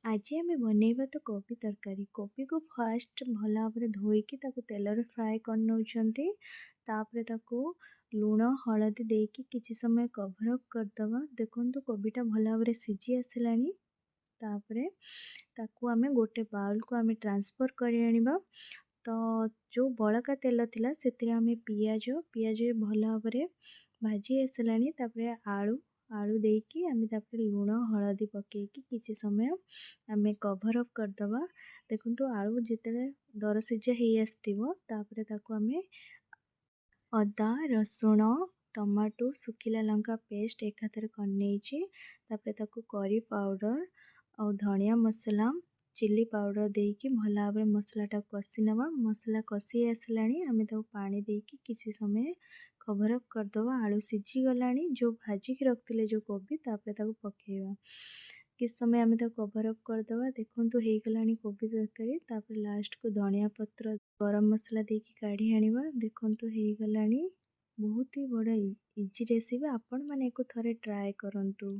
आज आम बनैबा तो कोबी तरकारी। कोबी को फास्ट भल भाव धोईकी ताको तेलर फ्राए कर नौचंती। तापरे ताको लूण हलदी देकी किछि समय कवर अप करदबा। देखंतु कोबीटा भल भाव सिझी आसिलानी। तापरे ताको आमे गोटे बाउल को आमे ट्रांसफर करि आनिबा। तो जो बड़का तेल थिला सेतिरे आमे पियाज पियाज भल भाव भाजी आसिलानी। तापरे आलू आलू देकी आमे तापरे लूण हलदी पकेकी किछि समय आमे कवर अप करदबा। देखंतु आलू जेतेले दर सिझा हेई आस्तिबो तापरे ताको आमे अदा रसुण टमाटो सुखिला लंका पेस्ट एकाथरे करनेइछि। तापरे ताको करी पाउडर और धनिया मसला चिली पाउडर देकी भल भाव मसलाटा कषि नवा। मसला कषि आसिलानी आमे ताको पानी देकी किछि समय कवर अप करदबा। आलू सिझी गलानी जो भाजिकी रखिले जो कोबी तापरे ताको पकेइबा। किछि समय आमे ताको कवर अप करदबा। देखंतु हेई गलानी कोबी तरकारी। तापरे लास्ट को धनिया पत्र गरम मसला देकी काढ़ी आनिबा। देखंतु हेई गलानी बहुत ही बड़ा इजी रेसिपी। आपण माने एको थरे ट्राए करंतु।